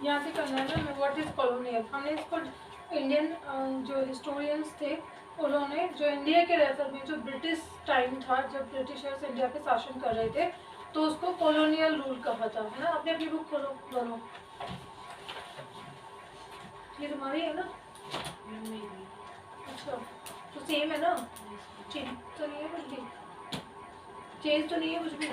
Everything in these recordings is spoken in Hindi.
यहाँ से करना है ना, व्हाट इज कॉलोनियल। हमने इसको इंडियन जो हिस्टोरियंस थे उन्होंने, जो इंडिया के रेफर में जो ब्रिटिश टाइम था जब ब्रिटिशर्स इंडिया पे शासन कर रहे थे, तो उसको कॉलोनियल रूल कहा था, है ना। अपनी अपनी बुक खोलो दोनों, ये तुम्हारी है ना। अच्छा तो सेम है ना, चेंज तो नहीं है कुछ भी, चेंज तो नहीं है कुछ भी।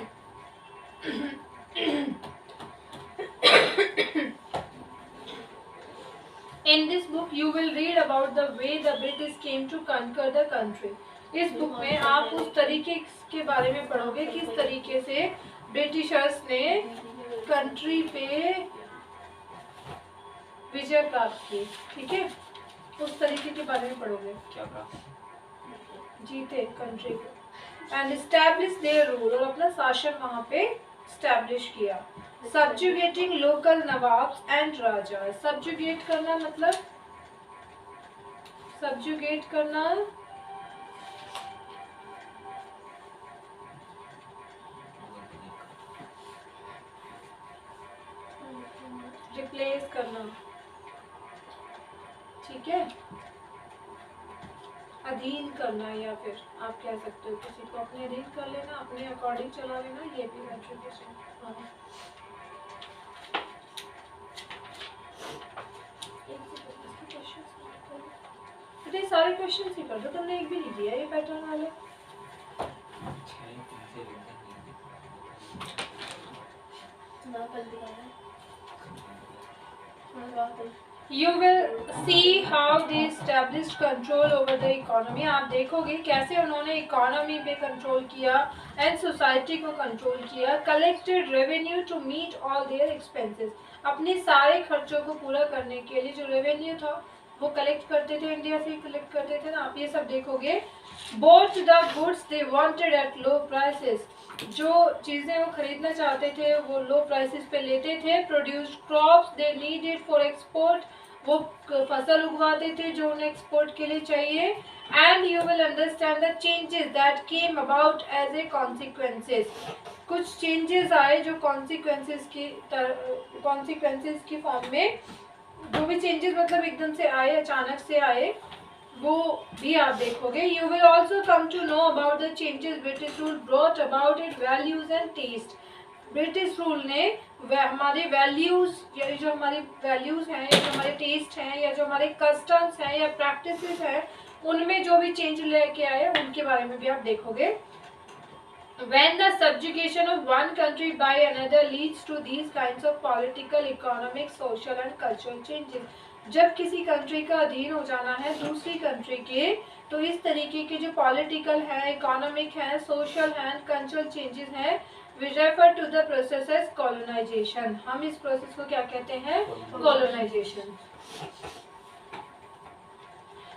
In this book you will read about the way the British came to conquer the country. इस बुक में आप उस तरीके के बारे में पढ़ोगे किस तरीके से ब्रिटिशर्स ने कंट्री पे विजय प्राप्त की, ठीक है। उस तरीके के बारे में पढ़ोगे, क्या कहा, जीते कंट्री पे एंड एस्टैब्लिश देयर रूल, और अपना शासन वहाँ पे एस्टैब्लिश किया। Subjugating local nawabs and raja, subjugate करना मतलब सब्जुगेट करना रिप्लेस करना, ठीक है, अधीन करना, या फिर आप कह सकते हो किसी को अपने अधीन कर लेना, अपने अकॉर्डिंग चला लेना, ये भी सब्जुगेशन। हाँ तो सारे क्वेश्चन ही कर दो, तुमने एक भी नहीं दिया ये पैटर्न वाले। You will see how they established control over the economy. आप देखोगे कैसे उन्होंने इकोनॉमी पे कंट्रोल किया एंड सोसाइटी को कंट्रोल किया। Collected revenue to meet all their expenses, अपने सारे खर्चों को पूरा करने के लिए जो रेवेन्यू था वो कलेक्ट करते थे, इंडिया से कलेक्ट करते थे ना, आप ये सब देखोगे। Boat the goods they wanted at low prices, जो चीज़ें वो खरीदना चाहते थे वो लो प्राइसेस पे लेते थे। Produced crops they needed for export, वो फसल उगवाते थे जो उन्हें एक्सपोर्ट के लिए चाहिए। And you will understand the changes that came about as a consequences, कुछ चेंजेस आए जो कॉन्सिक्वेंसेस की फॉर्म में, जो भी चेंजेस मतलब एकदम से आए, अचानक से आए, वो भी आप देखोगे। You will also come to know about the changes British rule brought about it values and taste, British rule ने हमारे वैल्यूज, या जो हमारी वैल्यूज हैं, या जो हमारे टेस्ट हैं, या जो हमारे कस्टम्स हैं या प्रैक्टिसेस हैं, उनमें जो भी चेंज लेके आए उनके बारे में भी आप देखोगे। When the subjugation of one country by another leads to these kinds of political, economic, social and cultural changes, जब किसी कंट्री का अधीन हो जाना है दूसरी कंट्री के, तो इस तरीके के जो पॉलिटिकल है, इकोनॉमिक है, सोशल है, कल्चरल चेंजेस हैं, we refer to the process as colonization. हम इस प्रोसेस को क्या कहते हैं, colonization.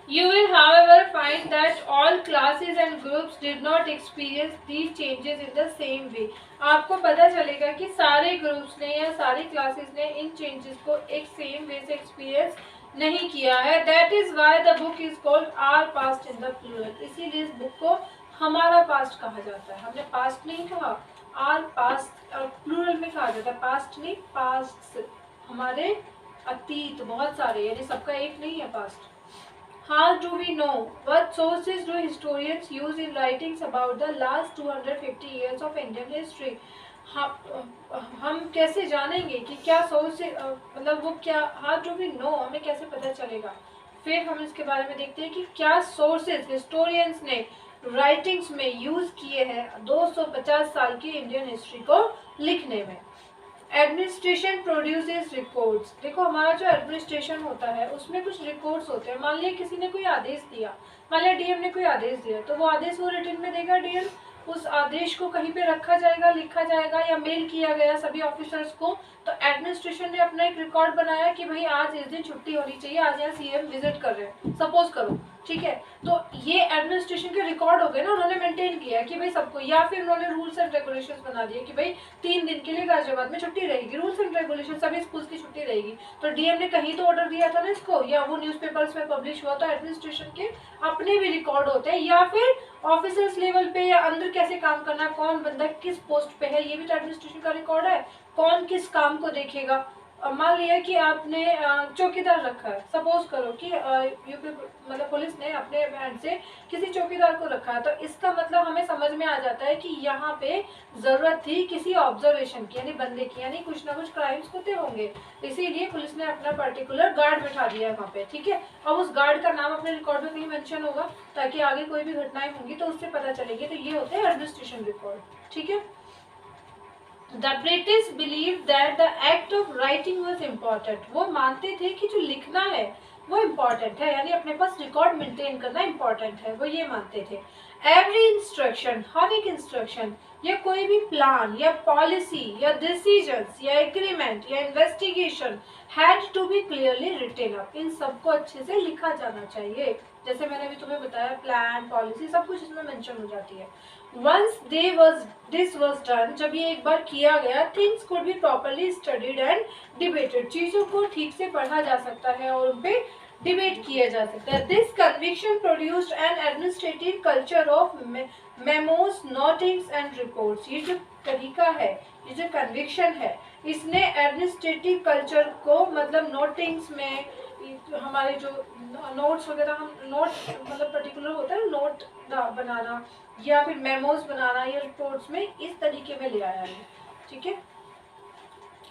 You will however find that all classes and groups did not experience these changes in the same way. आपको पता चलेगा कि सारे ग्रुप्स ने या सारी क्लासेस ने इन चेंजेस को एक सेम वे से एक्सपीरियंस नहीं किया है। That is why the book is called Our Past in the Plural. इसीलिए इस बुक को हमारा पास्ट कहा जाता है। हमने पास्ट नहीं कहा, आर पास्ट प्लूरल में कहा जाता है, पास्ट नहीं, पास्ट हमारे अतीत बहुत सारे, यानी सबका एक नहीं है past. How do we know? What sources do historians use in writings about the last 250 years of Indian history? हम कैसे जानेंगे कि क्या सोर्स, मतलब वो क्या, how do we know, हमें कैसे पता चलेगा। फिर हम इसके बारे में देखते हैं कि क्या सोर्सेज हिस्टोरियंस ने राइटिंग्स में यूज किए हैं 250 साल की इंडियन हिस्ट्री को लिखने में। एडमिनिस्ट्रेशन प्रोड्यूसेस रिकॉर्ड्स, देखो हमारा जो एडमिनिस्ट्रेशन होता है उसमें कुछ रिकॉर्ड्स होते हैं। मान लिया किसी ने कोई आदेश दिया, मान लिया डीएम ने कोई आदेश दिया, तो वो आदेश वो रिटन में देगा डीएम, उस आदेश को कहीं पे रखा जाएगा, लिखा जाएगा या मेल किया गया सभी ऑफिसर्स को। तो एडमिनिस्ट्रेशन ने अपना एक रिकॉर्ड बनाया कि भाई आज इस दिन छुट्टी होनी चाहिए, आज यहाँ सीएम विजिट कर रहे हैं, सपोज करो, ठीक है। तो ये एडमिनिस्ट्रेशन के रिकॉर्ड हो गए ना, उन्होंने मेंटेन किया कि भाई सबको, या फिर उन्होंने रूल्स एंड रेगुलेशंस बना दिए कि भाई 3 दिन के लिए गाजियाबाद में छुट्टी रहेगी, रूल्स एंड रेगुलेशन, सभी स्कूल्स की छुट्टी रहेगी। तो डीएम ने कहीं तो ऑर्डर दिया था ना इसको, या वो न्यूज़पेपर्स में पब्लिश हुआ, तो एडमिनिस्ट्रेशन के अपने भी रिकॉर्ड होते हैं। या फिर ऑफिसर्स लेवल पे या अंदर कैसे काम करना, कौन बंदा किस पोस्ट पे है, ये भी तो एडमिनिस्ट्रेशन का रिकॉर्ड है। कौन किस काम को देखेगा, मान लिया कि आपने चौकीदार रखा है, सपोज करो कि यूपी मतलब पुलिस ने अपने हैंड से किसी चौकीदार को रखा है, तो इसका मतलब हमें समझ में आ जाता है कि यहाँ पे जरूरत थी किसी ऑब्जर्वेशन की, यानी बंदे की, यानी कुछ ना कुछ क्राइम्स होते होंगे, इसीलिए पुलिस ने अपना पर्टिकुलर गार्ड बैठा दिया वहाँ पे। ठीक है, अब उस गार्ड का नाम अपने रिकॉर्ड में कहीं मेंशन होगा ताकि आगे कोई भी घटनाएं होंगी तो उससे पता चलेगी। तो ये होते हैं एडमिनिस्ट्रेशन रिकॉर्ड। ठीक है, the British believe that the act of writing was important. वो मानते थे कि जो लिखना है वो इम्पॉर्टेंट है, यानी अपने पास रिकॉर्ड मेंटेन करना इम्पॉर्टेंट है, वो ये मानते थे। एवरी इंस्ट्रक्शन, हर एक इंस्ट्रक्शन या कोई भी प्लान या पॉलिसी या डिसीजंस या एग्रीमेंट या investigation had to be clearly written up. इन सबको अच्छे से लिखा जाना चाहिए। जैसे मैंने अभी तुम्हें बताया, प्लान, पॉलिसी, सब कुछ इसमें मेंशन हो जाती है। Once this was done, जब ये एक बार किया गया, things could be properly studied and debated, चीजों को ठीक से पढ़ा जा सकता है और उन पे डिबेट किया जा सकता है। This conviction produced an administrative culture of memos, notings and reports। ये जो तरीका है, ये जो कन्विक्शन है, इसने एडमिनिस्ट्रेटिव कल्चर को, मतलब नोटिंग्स में हमारे जो नोट्स वगैरह, हम नोट मतलब पर्टिकुलर होता है नोट बनाना या फिर मेमोज बनाना या रिपोर्ट्स में, इस तरीके में ले आया है। ठीक है,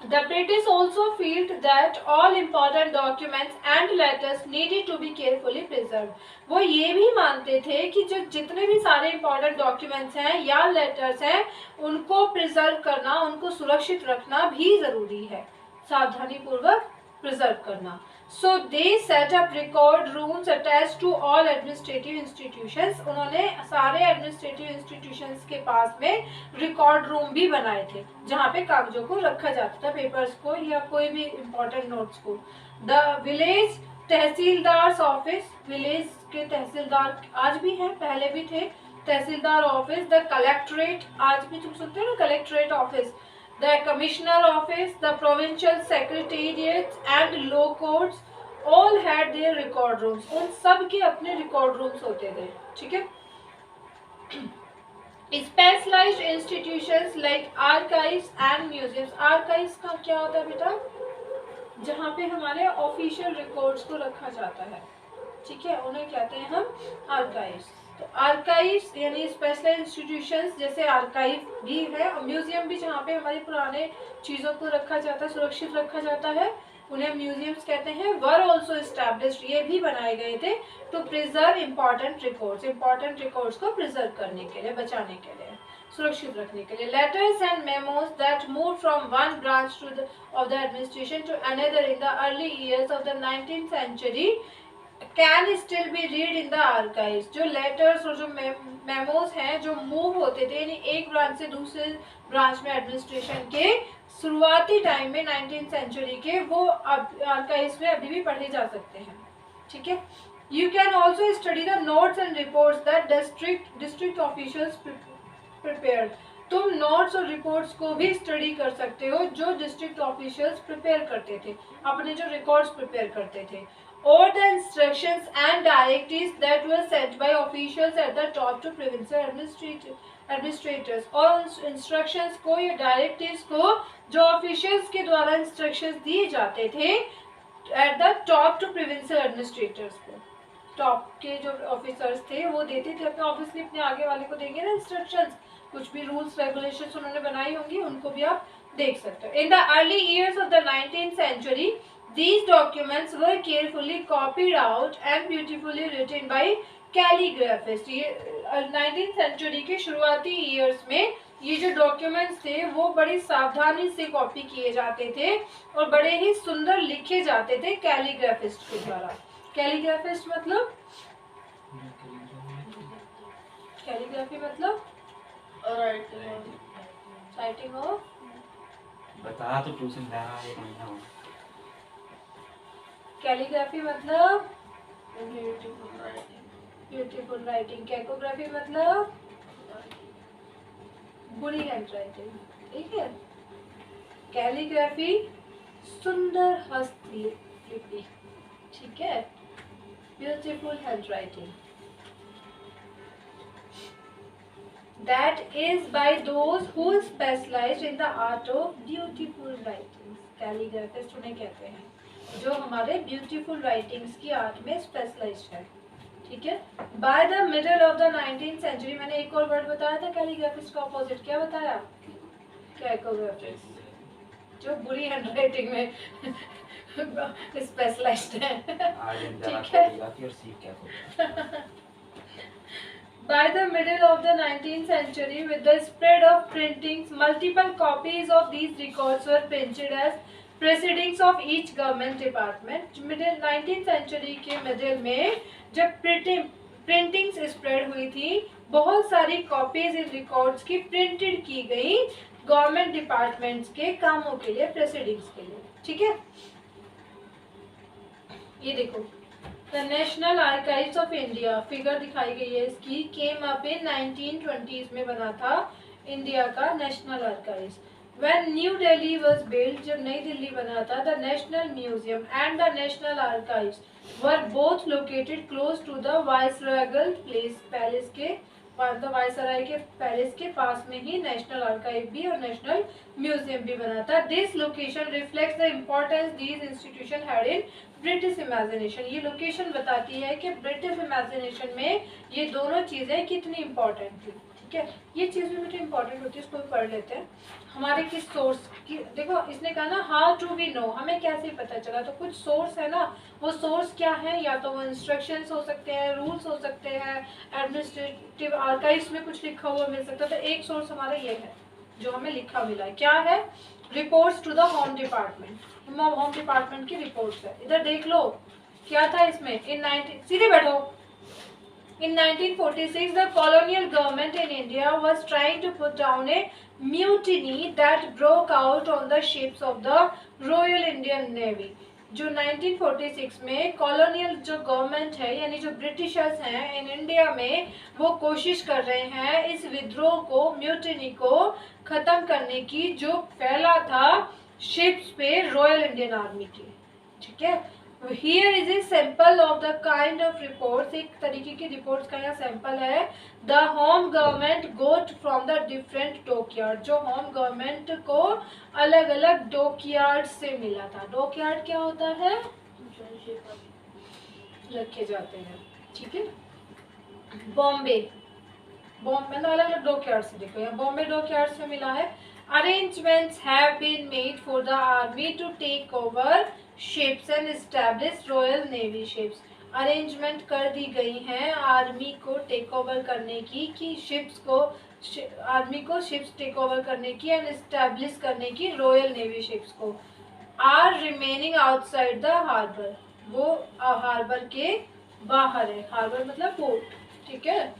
The British also felt that all important documents and letters needed to be carefully preserved। वो ये भी मानते थे कि जो जितने भी सारे important documents हैं या letters हैं, उनको preserve करना, उनको सुरक्षित रखना भी जरूरी है, सावधानी पूर्वक preserve करना। So they set up record rooms attached to all administrative institutions। उन्होंने सारे administrative institutions के पास में record room भी बनाए थे जहाँ पे कागजों को रखा जाता था, पेपर्स को या कोई भी important notes को। The village tehsildar office, village के तहसीलदार आज भी हैं, पहले भी थे। तहसीलदार ऑफिस, द कलेक्ट्रेट, आज भी तुम सुनते हो ना collectorate office, the commissioner office, the provincial secretariats and law courts all had their record rooms। उन सब के अपने record rooms होते थे। ठीक है, specialized institutions like archives and museums। archives का क्या होता है बेटा? जहाँ पे हमारे ऑफिशियल रिकॉर्ड्स को रखा जाता है। ठीक है, उन्हें कहते हैं हम आर्काइव्स। तो आर्काइव्स यानी स्पेशल इंस्टीट्यूशंस, जैसे आर्काइव भी है, म्यूजियम भी, जहाँ पे हमारे पुराने चीज़ों को रखा जाता है, सुरक्षित रखा जाता है, उन्हें म्यूजियम्स कहते हैं। वर ऑल्सो एस्टैब्लिश्ड, ये भी बनाए गए थे टू प्रिजर्व इम्पॉर्टेंट रिकॉर्ड्स को प्रिजर्व करने के लिए, बचाने के लिए, सुरक्षित रखने के लिए। Letters and memos that move from one branch to of the administration to another in the early years of the 19th century can still be read in the archives. जो लेटर्स और जो मेमोज हैं जो मूव होते थे, यानी एक ब्रांच से दूसरे ब्रांच में एडमिनिस्ट्रेशन के शुरुआती टाइम में 19th सेंचुरी के, वो आर्काइव्स में अभी भी पढ़े जा सकते हैं। ठीक है, you can also study the notes and reports that district officials prepared. तुम नोट्स और रिपोर्ट्स को भी स्टडी कर सकते हो जो डिस्ट्रिक्ट ऑफिशियल्स प्रिपेयर करते थे, अपने जो रिकॉर्ड्स प्रिपेयर करते थे। Or the instructions and directives that were sent by officials at the top to provincial administrators। और उन इंस्ट्रक्शंस को या डायरेक्टिव्स को जो ऑफिशियल्स के द्वारा इंस्ट्रक्शंस दिए जाते थे at the top to provincial administrators को, टॉप के जो ऑफिसर्स थे वो देते थे अपने, ऑब्वियसली अपने आगे वाले को देंगे ना इंस्ट्रक्शंस, कुछ भी रूल्स रेगुलेशंस उन्होंने बनाई होंगी, उनको भी आप देख सकते हो। In the early years of the 19th century these documents were carefully copied out and beautifully written by calligraphists। ये 19th सेंचुरी के शुरुआती ईयर्स में ये जो डॉक्यूमेंट्स थे वो बड़ी सावधानी से कॉपी किए जाते थे और बड़े ही सुंदर लिखे जाते थे कैलीग्राफिस्ट के द्वारा। कैलीग्राफिस्ट मतलब, कैलीग्राफी मतलब राइटिंग ऑफ, बता तो ट्यूशन जाना है महीना हो। कैलीग्राफी मतलब ब्यूटीफुल राइटिंग, कैकोग्राफी मतलब बुरी हैंड राइटिंग। ठीक है, कैलीग्राफी सुंदर हस्तलिपि, ठीक है, beautiful hand writing, that is by those who specialize in the art of beautiful writing। Calligraphist उन्हें कहते हैं, जो हमारे ब्यूटीफुल राइटिंग्स की आर्ट में स्पेशलाइज्ड है। ठीक है। By the middle of the 19th century, मैंने एक और वर्ड बताया था कैलीग्राफिस्ट का ऑपोजिट, क्या बताया? कैकोग्राफिस्ट, जो बुरी हैंडराइटिंग में स्पेशलाइज्ड है। ठीक है। By the middle of the 19th century, with the spread of printings, multiple copies of these records were printed as proceedings of each government department. Middle 19th century के मिडिल में जब प्रिंटिंग्स स्प्रेड हुई थी, बहुत सारी कॉपीज इन रिकॉर्ड्स की प्रिंटेड की गई गवर्नमेंट डिपार्टमेंट्स के कामों के लिए, प्रोसीडिंग्स के लिए। ठीक है। ये देखो, the national archives of India, figure दिखाई गई है इसकी, केम अप इन 1920s में बना था इंडिया का national archives. When New Delhi was built, जब नई दिल्ली बना था, the National Museum and the National Archives were both located close to the Viceregal Place, palace के, वायसराय के पैलेस के पास में ही नेशनल आर्काइव भी और नेशनल म्यूजियम भी बना था। This location reflects the importance these institution had in British imagination. ये लोकेशन बताती है कि ब्रिटिश इमेजिनेशन में ये दोनों चीज़ें कितनी इम्पोर्टेंट थी। ठीक है, ये चीज़ भी मुझे इम्पोर्टेंट होती है, इसको भी पढ़ लेते हैं। हमारे किस सोर्स की, देखो इसने कहा ना हाउ टू वी नो, हमें कैसे पता चला, तो कुछ सोर्स है ना, वो सोर्स क्या है? या तो वो इंस्ट्रक्शंस हो सकते हैं, रूल्स हो सकते हैं, एडमिनिस्ट्रेटिव आर्काइव्स में कुछ लिखा हुआ मिल सकता है। तो एक सोर्स हमारा ये है जो हमें लिखा मिला है, क्या है? Reports to the home department, home department की रिपोर्ट्स है। इधर देख लो क्या था इसमें, सीधे बैठो। In 1946, the colonial government in India was trying to put down a mutiny that broke out on the ships of the Royal Indian Navy. जो 1946 में कॉलोनियल जो गवर्नमेंट है, यानी जो ब्रिटिशर्स हैं इन इंडिया में, वो कोशिश कर रहे हैं इस विद्रोह को, म्यूटिनी को खत्म करने की, जो फैला था शिप्स पे रॉयल इंडियन आर्मी की। ठीक है। Here is a sample of the kind of reports, एक तरीके की रिपोर्ट्स का यहाँ सैंपल है। The home government got from the different dockyard, जो होम गवर्नमेंट को अलग अलग डॉकयार्ड से मिला था। डॉकयार्ड क्या होता है? रखे जाते हैं। ठीक है। बॉम्बे मतलब अलग अलग डॉकयार्ड से, देखो यहाँ बॉम्बे डॉकयार्ड से मिला है। Arrangements have been made for the army to take over ships and establish Royal Navy ships. Arrangement कर दी गई हैं आर्मी को टेक ओवर करने की, कि शिप्स को, आर्मी को शिप्स टेक ओवर करने की एंड एस्टैब्लिश करने की रॉयल नेवी शिप्स को। Are remaining outside the harbour, वो हार्बर के बाहर है। हार्बर मतलब पोर्ट। ठीक है।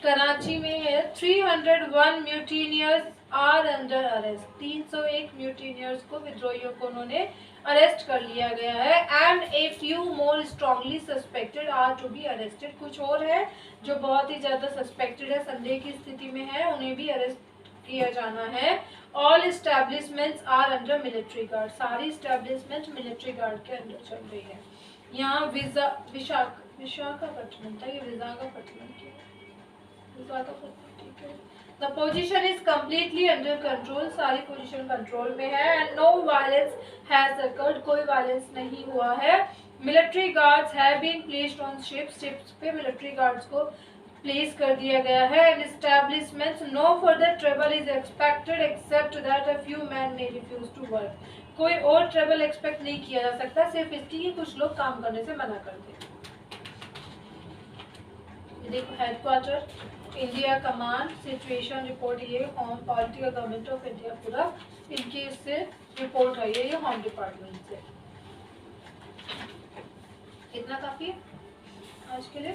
कराची में है। 301 mutineers are under arrest, 301 mutineers को, विद्रोहियों को उन्होंने अरेस्ट कर लिया गया है। And a few more strongly suspected are to be arrested, कुछ और है जो बहुत ही ज़्यादा सस्पेक्टेड है, संदेह की स्थिति में है, उन्हें भी अरेस्ट किया जाना है। All establishments are under military guard, सारी एस्टैब्लिशमेंट मिलिट्री गार्ड के अंदर चल रही है। यहाँ विशाखापट्टनम था, ये विशाखापट्टनम की, ठीक है। The position is completely under control, सारी पोजीशन कंट्रोल में है। and no violence has occurred, कोई वायलेंस नहीं हुआ है। Military guards have been placed on ships, ships पे military guards को प्लेस कर दिया गया है। and establishments, no further trouble is expected except that a few men may refuse to work, कोई और ट्रबल एक्सपेक्ट नहीं किया जा सकता, सिर्फ इसकी कि कुछ लोग काम करने से मना कर दें। देखो headquarter India command situation report, ये home political government of India पूरा इनकी इससे रिपोर्ट है, ये होम डिपार्टमेंट से। इतना काफी है आज के लिए।